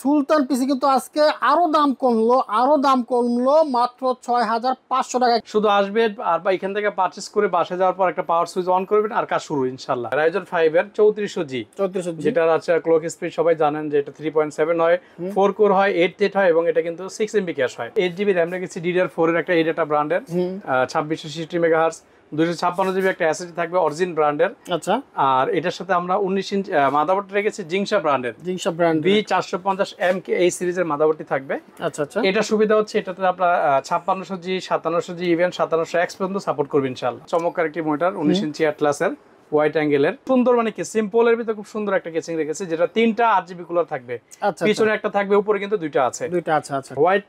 সুলতান পিসি কিন্তু আজকে আরো দাম কমলো মাত্র 6500 টাকা। শুধু আসবে আর বা এখান থেকে পারচেজ করে বাসা যাওয়ার পর একটা পাওয়ার সুইচ অন করবেন আর কাজ শুরু ইনশাআল্লাহ। Ryzen 5 এর 3400G যেটা আছে ক্লক স্পিড সবাই জানেন যে এটা 3.7 হয়, 4 কোর হয়, 8 থ্রেড হয় এবং এটা কিন্তু 6 MB ক্যাশ হয়। 8GB RAM রেখেছি DDR4 এর একটা ADATA ব্র্যান্ডের 2666 মেগাহার্টজ, 256GB একটা SSD থাকবে অরিজিন ব্র্যান্ডের। আচ্ছা, আর এটার সাথে আমরা 19 ইঞ্চ মাদারবোর্ড রেখেছি জিংসা ব্র্যান্ডের B450MK এই সিরিজের মাদারবোর্ডটি থাকবে। আচ্ছা আচ্ছা, এটা সুবিধা হচ্ছে এটাতে আপনারা 5600G 5700G ইভেন 5700X পর্যন্ত সাপোর্ট করবে ইনশাআল্লাহ। চমৎকার একটি মনিটর 19 ইঞ্চি অ্যাটলাসের হোয়াইট অ্যাঙ্গেলের সুন্দর, মানে কি সিম্পলের ভিতরে খুব সুন্দর একটা কেচিং রেখেছে, যেটা 3টা 8GB কুলার থাকবে। পিছনে একটা থাকবে, উপরে কিন্তু দুইটা আছে। আচ্ছা। হোয়াইট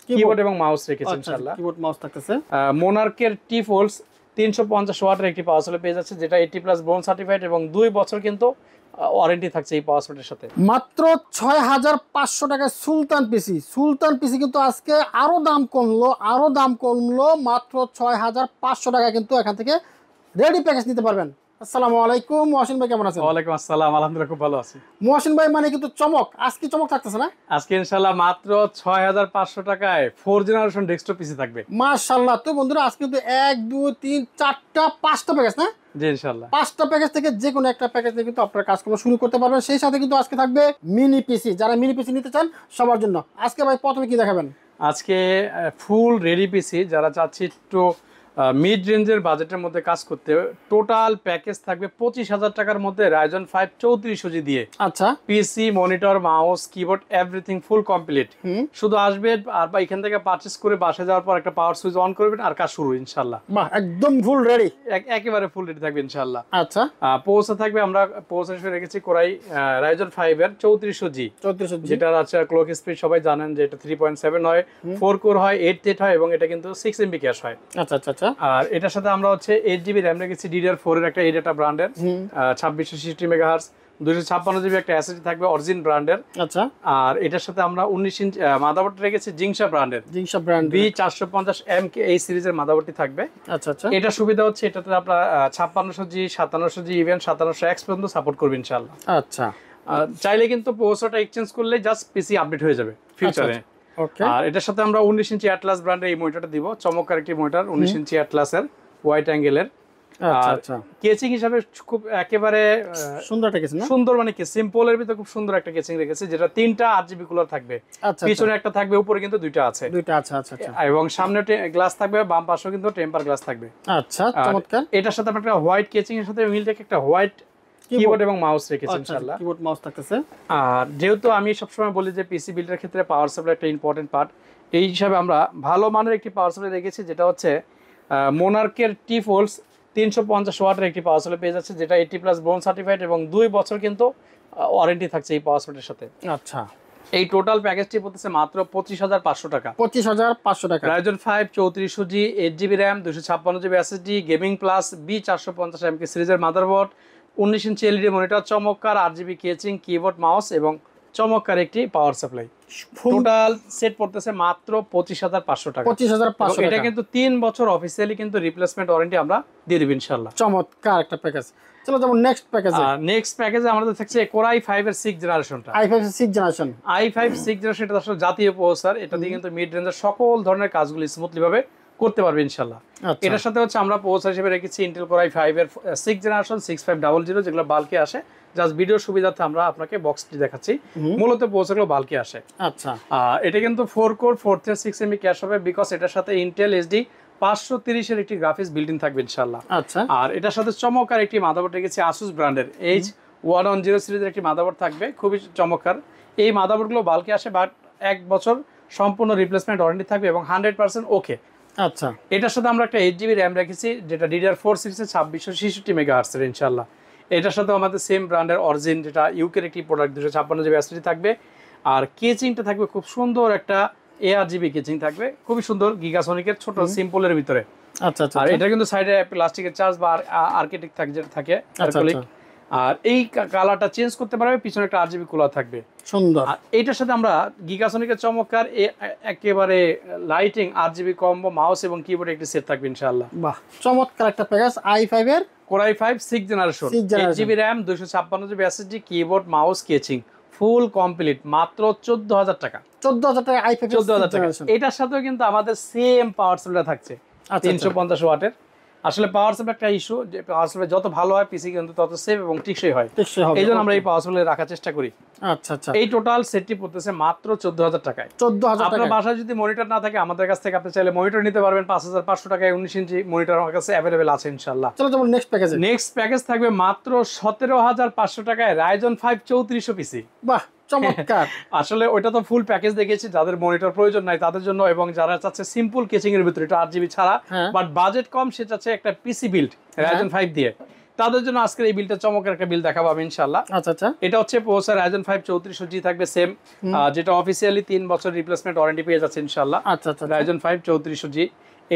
কিবোর্ড এবং মাউস রেখেছে ইনশাআল্লাহ। কিবোর্ড মাউস থাকতেছে। মোনার্কের টি ফোল্ডস 350 ওয়াটের একটি পাওয়ার সাপ্লাই পেয়ে যাচ্ছে, যেটা 80+ বোন সার্টিফাইড এবং 2 বছর কিন্তু ওয়ারেন্টি থাকছে এই পাওয়ার সাপ্লাইয়ের সাথে। মাত্র 6500 টাকায় সুলতান পিসি কিন্তু আজকে আরো দাম কমলো মাত্র 6500 টাকায় কিন্তু এখান থেকে রেডি প্যাকেজ নিতে পারবেন। আসসালামু আলাইকুম মহসিন ভাই, কেমন আছেন? ওয়ালাইকুম আসসালাম, আলহামদুলিল্লাহ খুব ভালো আছি। মহসিন ভাই মানে কিন্তু আজকে চমক থাকতেছে না? আজকে ইনশাআল্লাহ মাত্র 6500 টাকায় 4 জেনারেশন ডেস্কটপ পিসি থাকবে মাশাআল্লাহ। তো বন্ধুরা আজকে কিন্তু 1 2 3 4টা 5টা প্যাকেজ না? জি ইনশাআল্লাহ। 5টা প্যাকেজ থেকে যে কোনো একটা প্যাকেজ দিয়ে কিন্তু আপনারা কাজকর্ম শুরু করতে পারবেন। সেই সাথে কিন্তু আজকে থাকবে মিনি পিসি, যারা মিনি পিসি নিতে চান সবার জন্য। আজকে ভাই প্রথমে কি দেখাবেন? আজকে ফুল রেডি পিসি যারা চাচ্ছি একটু মিড রেঞ্জের বাজেটের মধ্যে কাজ করতে, টোটাল প্যাকেজ থাকবে 25,000 টাকার মধ্যে Ryzen 5 3400G দিয়ে। আচ্ছা, PC, monitor, mouse, keyboard everything full complete. শুধু আসবে আর বা এখান থেকে পারচেজ করে বাসা যাওয়ার পর একটা পাওয়ার সুইচ অন করবেন আর কাজ শুরু ইনশাআল্লাহ। বাহ, একদম ফুল রেডি, একেবারে ফুল রেডি থাকবে ইনশাআল্লাহ। আচ্ছা, পৌঁছে থাকবে, আমরা পৌঁছে রেখেছি কোরাই Ryzen 5 এর 3400G যেটা আছে ক্লক স্পিড সবাই জানেন যে এটা 3.7 হয়, 4 কোর হয়, 8 থ্রেড হয় এবং এটা কিন্তু 6 MB ক্যাশ হয়। আচ্ছা আচ্ছা। আর এটার সাথে আমরা হচ্ছে 8GB RAM রেখেছি DDR4 এর একটা ADATA ব্র্যান্ডের 2666 মেগাহার্টজ, 256GB একটা SSD থাকবে অরিজিন ব্র্যান্ডের। আচ্ছা, আর এটার সাথে আমরা 19 ইঞ্চ মাদারবোর্ড রেখেছি জিংসা ব্র্যান্ডের B450MK এই সিরিজের মাদারবোর্ডটি থাকবে। আচ্ছা আচ্ছা, এটা সুবিধা হচ্ছে এটাতে আপনারা 5600G 5700G ইভেন 5700X পর্যন্ত সাপোর্ট করবে ইনশাআল্লাহ। আচ্ছা, চাইলে কিন্তু প্রসেসরটা এক্সচেঞ্জ করলে জাস্ট পিসি আপডেট হয়ে যাবে ফিউচারে। আর এটার সাথে আমরা 19 ইঞ্চি অ্যাটলাস ব্র্যান্ডের এই মনিটরটা দিব, চমৎকার একটি মনিটর 19 ইঞ্চি অ্যাটলাসের হোয়াইট অ্যাঙ্গেলের। আচ্ছা আচ্ছা, কেচিং হিসাবে খুব একেবারে সুন্দর একটা কেচিং, সুন্দর, মানে কি সিম্পলের ভিতরে খুব সুন্দর একটা কেচিং রেখেছে, যেটা 3টা 8GB কুলার থাকবে। পিছনে একটা থাকবে, উপরে কিন্তু দুইটা আছে। আচ্ছা আচ্ছা, এবং সামনে গ্লাস থাকবে, বাম পাশেও কিন্তু টেম্পার গ্লাস থাকবে। আচ্ছা, চমৎকার। এটার সাথে আমরা একটা হোয়াইট কেচিং এর সাথে মিল রেখে একটা হোয়াইট কিবোর্ড এবং মাউস রেখেছি ইনশাআল্লাহ। কিবোর্ড মাউস থাকতেছে। আর যেহেতু আমি সবসময় বলি যে পিসি বিল্ডের ক্ষেত্রে পাওয়ার সাপ্লাই একটা ইম্পর্টেন্ট পার্ট, এই হিসাবে আমরা ভালো মানের একটি পাওয়ার সাপ্লাই রেখেছি, যেটা হচ্ছে মোনার্কের টি ফোল্ডস 350 ওয়াটের একটি পাওয়ার সাপ্লাই পেয়ে যাচ্ছে, যেটা 80+ বোন সার্টিফাইড এবং 2 বছর কিন্তু ওয়ারেন্টি থাকছে এই পাওয়ার সাপ্লাইয়ের সাথে। আচ্ছা, এই টোটাল প্যাকেজটি পড়তেছে মাত্র 25,500 টাকা। 25,500 টাকা। Ryzen 5 3400G 8GB RAM 256GB SSD gaming plus B450MK সিরিজের মাদারবোর্ড, 19 ইঞ্চি LED মনিটর, চমৎকার 8GB কেচিং, কিবোর্ড, মাউস এবং চমৎকার একটি পাওয়ার সাপ্লাই। টোটাল সেট পড়তেছে মাত্র 25,500 টাকা। 25,500 টাকা। এটা কিন্তু 3 বছর অফিসিয়ালি কিন্তু রিপ্লেসমেন্ট ওয়ারেন্টি আমরা দিয়ে দেব ইনশাআল্লাহ। চমৎকার একটা প্যাকেজ। চলো যেমন নেক্সট প্যাকেজে আমাদের থাকছে কোরাই 5 এর 6 জেনারেশনটা। i5 6 generation. i5 6 জেনারেশন এটা আসলে জাতীয় প্রসেসর, এটা দিয়ে কিন্তু মিড রেঞ্জের সকল ধরনের কাজগুলো স্মুথলি ভাবে করতে পারবে ইনশাআল্লাহ। এটার সাথে হচ্ছে আমরা প্রসেসর হিসেবে রেখেছি ইন্টেল কোর i5 এর 6 জেনারেশন 6500, যেগুলো বাল্কে আসে। জাস্ট ভিডিওর সুবিধার্থে আমরা আপনাকে বক্সটি দেখাচ্ছি, মূলত প্রসেসরগুলো বাল্কে আসে। আচ্ছা, এটা কিন্তু 4 কোর 4 থ্রেড 6 MB ক্যাশ হবে, বিকজ এটার সাথে ইন্টেল HD 530 এর একটি গ্রাফিক্স বিল্ট ইন থাকবে ইনশাআল্লাহ। আচ্ছা, আর এটার সাথে চমৎকার একটি মাদারবোর্ড রেখেছি আসুস ব্র্যান্ডের H110 সিরিজের একটি মাদারবোর্ড থাকবে, খুবই চমৎকার। এই মাদারবোর্ডগুলো বাল্কে আসে, বাট 1 বছর সম্পূর্ণ রিপ্লেসমেন্ট ওয়ারেন্টি থাকবে এবং 100% ওকে। আচ্ছা, এটার সাথে আমরা একটা 8GB RAM রেখেছি, যেটা DDR4 সিরিজের 2666 মেগাহার্টজের ইনশাআল্লাহ। এটার সাথে আমাদের সেম ব্র্যান্ডের অরিজিন, যেটা ইউকের একটি প্রোডাক্ট, 256GB SSD থাকবে। আর কেচিংটা থাকবে খুব সুন্দর একটা ARGB কেচিং থাকবে, খুবই সুন্দর, গিগাসনিকের ছোট সিম্পলের ভিতরে। আচ্ছা আচ্ছা, আর এটা কিন্তু সাইডে প্লাস্টিকের চার্জ বা আর্কিটেক্ট থাকে অ্যাক্রিলিক। আর এই কালারটা চেঞ্জ করতে পারবে, পিছনে একটা RGB কুলার থাকবে, সুন্দর। আর এইটার সাথে আমরা গিগাসনিকের চমৎকার একেবারে লাইটিং RGB কম্বো মাউস এবং কিবোর্ড একটি সেট থাকবে ইনশাআল্লাহ। বাহ, চমৎকার একটা প্যাকেজ। i5 এর কোরাই 5 6 generation 8GB RAM 256GB SSD keyboard mouse casing full complete মাত্র 14000 টাকা। 14000 টাকা i5 14,000 টাকা। এটার সাথেও কিন্তু আমাদের সেম পাওয়ার সাপ্লাই থাকছে 350 ওয়াটের। আসলে পাওয়ার সাপ্লাই একটা ইস্যু, যে পাওয়ার সাপ্লাই যত ভালো হয় পিসি কিন্তু তত সেফ এবং টেকসই হয়, এইজন্য আমরা এই পাওয়ার সাপ্লাই রাখার চেষ্টা করি। আচ্ছা আচ্ছা। এই টোটাল সেটটি পড়তেছে মাত্র 14000 টাকায়। 14000 টাকা। আপনার বাসায় যদি মনিটর না থাকে আমাদের কাছ থেকে আপনি চাইলে মনিটর নিতে পারবেন 5500 টাকায়। 19 ইঞ্চি মনিটর আমার কাছে अवेलेबल আছে ইনশাআল্লাহ। চলো যাবো নেক্সট প্যাকেজে। নেক্সট প্যাকেজ থাকবে মাত্র 17500 টাকায় Ryzen 5 3400 পিসি। বাহ চমৎকার। আসলে ওইটা তো ফুল প্যাকেজ দেখেছি, যাদের মনিটর প্রয়োজন নাই তাদের জন্য, এবং যারা চাচ্ছে সিম্পল কেচিং এর ভিতরে এটা 8GB ছাড়া বাট বাজেট কম, সে চাচ্ছে একটা পিসি বিল্ড Ryzen 5 দিয়ে, তাদের জন্য আজকের এই বিলটা চমকের একটা বিল দেখাবো আমি ইনশাআল্লাহ। আচ্ছা আচ্ছা। এটা হচ্ছে প্রসেসর Ryzen 5 3400G থাকবে সেম, যেটা অফিশিয়ালি 3 বছর রিপ্লেসমেন্ট ওয়ারেন্টি পেয়ে যাচ্ছে ইনশাআল্লাহ। আচ্ছা আচ্ছা। Ryzen 5 3400G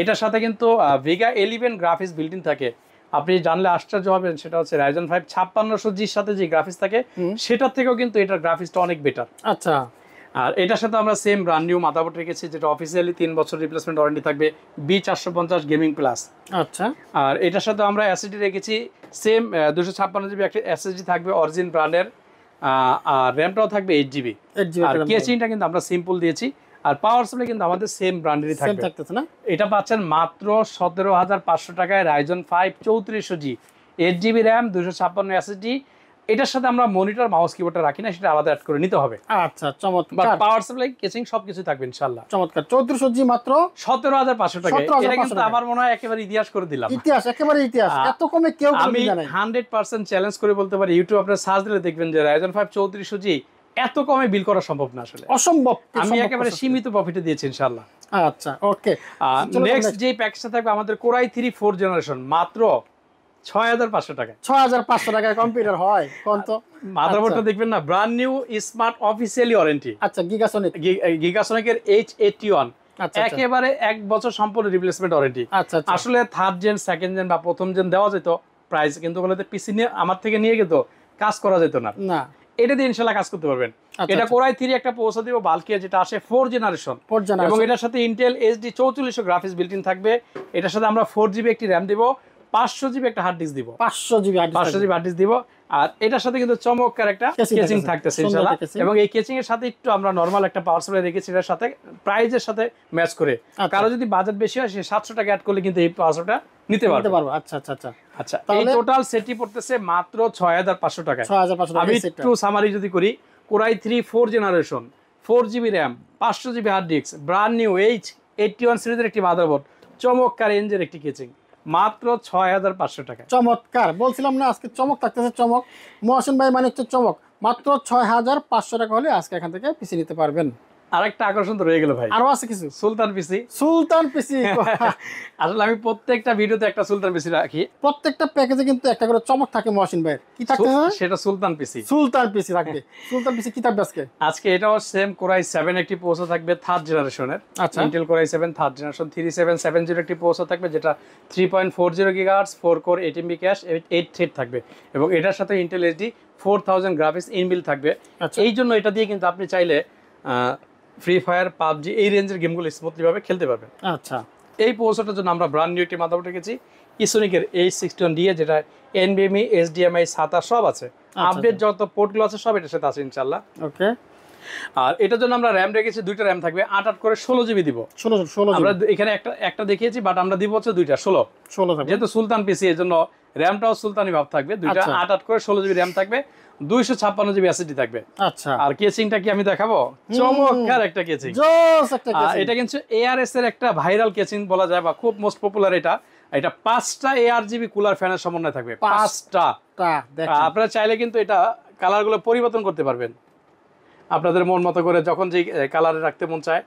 এটার সাথে কিন্তু Vega 11 গ্রাফিক্স বিল্ট ইন থাকে। আপনি জানলে আশ্চর্য হবেন, সেটা হচ্ছে Ryzen 5 5600Gর সাথে যে গ্রাফিক্স থাকে সেটার থেকেও কিন্তু এটার গ্রাফিক্সটা অনেক বেটার। আচ্ছা। আর এটার সাথে আমরা সেম ব্র্যান্ড নিউ মাদারবোর্ড রেখেছি, যেটা অফিশিয়ালি 3 বছর রিপ্লেসমেন্ট ওয়ারেন্টি থাকবে B450 গেমিং প্লাস। আচ্ছা। আর এটার সাথে আমরা এসএসডি রেখেছি সেম 256GB একটা এসএসডি থাকবে অরিজিন ব্র্যান্ডের, আর র্যামটাও থাকবে 8GB। আর কেচিংটা কিন্তু আমরা সিম্পল দিয়েছি, আর পাওয়ার সাপ্লাই কিন্তু আমাদের সেম ব্র্যান্ডেরই থাকবে। না এটা পাচ্ছেন মাত্র 17500 টাকায় Ryzen 5 3400G 8GB RAM 256 SSD. এটার সাথে আমরা মনিটর মাউস কিবোর্ডটা রাখি না, সেটা আলাদা অ্যাড করে নিতে হবে। আচ্ছা চমৎকার। বাট পাওয়ার সাপ্লাই কেচিং সবকিছু থাকবে ইনশাআল্লাহ। চমৎকার। 3400G মাত্র 17500 টাকা। এটা কিন্তু আমার মনে হয় একেবারে ইতিহাস করে দিলাম। ইতিহাস, একেবারে ইতিহাস। এত কমে কেউ আমি 100% চ্যালেঞ্জ করে বলতে পারি, ইউটিউব আপনারা সার্চ দিলে দেখবেন যে Ryzen 5 3400G এত কমে বিল করা সম্ভব না, আসলে অসম্ভব। আমি একেবারে সীমিত প্রফিটে দিয়েছি ইনশাআল্লাহ। আচ্ছা ওকে। নেক্সট যে প্যাকেজটা থাকবে আমাদের Core i3 4th জেনারেশন মাত্র 6500 টাকা। 6500 টাকায় কম্পিউটার হয় কোন তো? মাদারবোর্ডটা দেখবেন না, brand new smart officially warranty. আচ্ছা গিগাসনিকের H81 একেবারে 1 বছর সম্পূর্ণ রিপ্লেসমেন্ট ওয়ারেন্টি। আচ্ছা। আসলে থার্ড জেন, সেকেন্ড জেন বা প্রথম জেন দেওয়া যেত প্রাইস, কিন্তু বলতে পিসি নিয়ে আমার থেকে নিয়ে গেত কাজ করা যেত না। এটা দিয়ে ইনশাআল্লাহ কাজ করতে পারবেন। এটা Core i3 একটা প্রসেসর দিব বাল্কিয়া, যেটা আসে 4th জেনারেশন, এবং এটার সাথে Intel HD 4400 graphics built in থাকবে। এটার সাথে আমরা 4GB একটি র্যাম দিব, 500GB একটা হার্ড ডিস্ক দিব, 500GB হার্ড ডিস্ক দিব। আর এটার সাথে কিন্তু চমৎকার একটা কেচিং থাকতেছে ইনশাআল্লাহ, এবং এই কেচিং এর সাথে একটু আমরা নরমাল একটা পাওয়ার সাপ্লাই রেখেছি, এর সাথে প্রাইজের সাথে ম্যাচ করে। কারো যদি বাজেট বেশি হয় সে 700 টাকা অ্যাড করলে কিন্তু এই পাওয়ার সাপ্লাই নিতে পারবে। আচ্ছা আচ্ছা আচ্ছা। আচ্ছা, এই টোটাল সেটটি পড়তেছে মাত্র 6500 টাকা। আমি একটু সামারি যদি করি, Core i3 4th generation 4GB RAM 500GB hard disk, brand new H81 সিরিজের একটি মাদারবোর্ড, চমৎকার রেঞ্জের একটি কেচিং, মাত্র 6500 টাকা। চমৎকার। বলছিলাম না আজকে চমক থাকতেছে, চমক। মহসিন ভাই মানে হচ্ছে চমক। মাত্র 6500 টাকা হলে আজকে এখান থেকে পিসি নিতে পারবেন। আরেকটা আকর্ষণ তো রয়ে গেল ভাই, আরো আছে কিছু। সুলতান পিসি। আসলে আমি প্রত্যেকটা ভিডিওতে একটা সুলতান পিসি রাখি, প্রত্যেকটা প্যাকেজে কিন্তু একটা করে চমক থাকে মহসিন ভাই। কি থাকতে সেটা সুলতান পিসি। সুলতান পিসি থাকবে। সুলতান পিসি কি থাকবে আজকে? এটাও সেম Core i7 একটি প্রসেসর থাকবে 3rd জেনারেশনের। আচ্ছা। Intel Core i7 3rd generation 3770 একটি প্রসেসর থাকবে, যেটা 3.40 GHz 4 core 8 MB cash 8 thread থাকবে, এবং এটার সাথে Intel HD 4000 গ্রাফিক্স ইনবিল্ট থাকবে। এই জন্য এটা দিয়ে কিন্তু আপনি চাইলে ফ্রি ফায়ার, পাবজি এই রেঞ্জের গেমগুলো স্মুথলি ভাবে খেলতে পারবেন। আচ্ছা। এই প্রসেসরটার জন্য আমরা ব্র্যান্ড নিউ একটি মাদারবোর্ড রেখেছি Isonic-এর H61DA, যেটা NVMe HDMI SATA সব আছে, আপডেট যত পোর্টগুলো আছে সব এটার সাথে আছে ইনশাআল্লাহ। ওকে। আর এটার জন্য আমরা র্যাম রেখেছি, দুইটা র্যাম থাকবে, 8 করে 16GB দিব। 16 আমরা এখানে একটা দেখিয়েছি, বাট আমরা দিব হচ্ছে দুইটা 16 থাকবে, যেহেতু সুলতান পিসি এর জন্য র্যামটাও সুলতানি ভাব থাকবে। দুইটা 8 করে 16GB র্যাম থাকবে, 256GB এসএসডি থাকবে। আচ্ছা। আর কেচিংটা কি আমি দেখাবো? চমৎকার একটা কেচিং, জোস একটা কেচিং। এটা কিন্তু ARS এর একটা ভাইরাল কেচিং বলা যায়, বা খুব মোস্ট পপুলার। এটা 5টা ARGB কুলার ফ্যানের সমন্বয় থাকবে, 5টা। আপনারা চাইলে কিন্তু এটা কালারগুলো পরিবর্তন করতে পারবেন আপনাদের মন মতো করে, যখন যে কালারে রাখতে মন চায়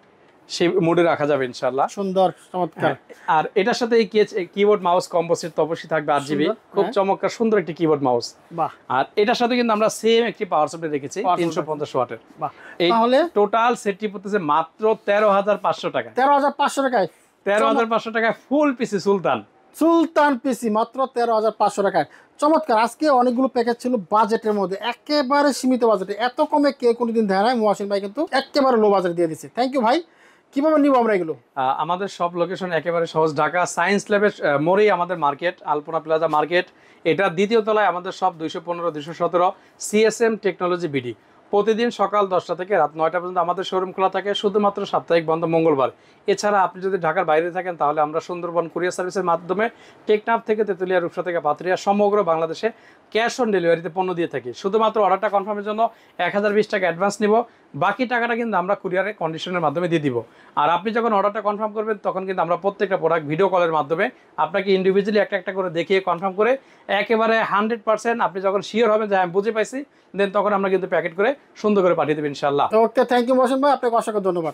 সেই মোডে রাখা যাবে ইনশাআল্লাহ। সুন্দর, চমৎকার। আর এটার সাথে এই কিবোর্ড মাউস কম্বো সেট তো অবশ্যই থাকবে 8GB, খুব চমৎকার সুন্দর একটি কিবোর্ড মাউস। বাহ। আর এটার সাথে কিন্তু আমরা সেম একটি পাওয়ার সাপ্লাই রেখেছি 350 ওয়াটের। বাহ। তাহলে টোটাল সেটটি পড়তেছে মাত্র 13500 টাকা। 13500 টাকায় 13500 টাকায় ফুল পিসি সুলতান পিসি মাত্র 13500 টাকায়। চমৎকার। আজকে অনেকগুলো প্যাকেজ ছিল বাজেটের মধ্যে, একেবারে সীমিত বাজেটে। এত কমে কে কোনোদিন দেয় না। মহসিন ভাই কিন্তু একেবারে লো বাজেট দিয়ে দিচ্ছে। থ্যাংক ইউ ভাই। কিভাবে নিব আমরা এগুলো? আমাদের সব লোকেশন একেবারে সহজ, ঢাকা সায়েন্স ল্যাবের মোড়েই আমাদের মার্কেট, আলপনা প্লাজা মার্কেট। এটা দ্বিতীয় তলায় আমাদের সব 215 217 CSM টেকনোলজি বিডি। প্রতিদিন সকাল 10টা থেকে রাত 9টা পর্যন্ত আমাদের শোরুম খোলা থাকে, শুধুমাত্র সাপ্তাহিক বন্ধ মঙ্গলবার। এছাড়া আপনি যদি ঢাকার বাইরে থাকেন তাহলে আমরা সুন্দরবন কুরিয়ার সার্ভিসের মাধ্যমে টেকনাফ থেকে তেতুলিয়া, রূপসা থেকে পাথরিয়া সমগ্র বাংলাদেশে ক্যাশ অন ডেলিভারিতে পণ্য দিয়ে থাকি। শুধুমাত্র অর্ডারটা কনফার্মের জন্য 1020 টাকা অ্যাডভান্স নিব, বাকি টাকাটা কিন্তু আমরা কুরিয়ারের কন্ডিশনের মাধ্যমে দিয়ে দিব। আর আপনি যখন অর্ডারটা কনফার্ম করবেন তখন কিন্তু আমরা প্রত্যেকটা প্রোডাক্ট ভিডিও কলের মাধ্যমে আপনাকে ইন্ডিভিজুয়ালি একটা একটা করে দেখিয়ে কনফার্ম করে একেবারে 100% আপনি যখন শিওর হবেন যে আমি বুঝে পাইছি, দেন তখন আমরা কিন্তু প্যাকেট করে সুন্দর করে পাঠিয়ে দেবো ইনশাল্লাহ। ওকে, থ্যাংক ইউ মহসিন ভাই, আপনাকে অসংখ্য ধন্যবাদ।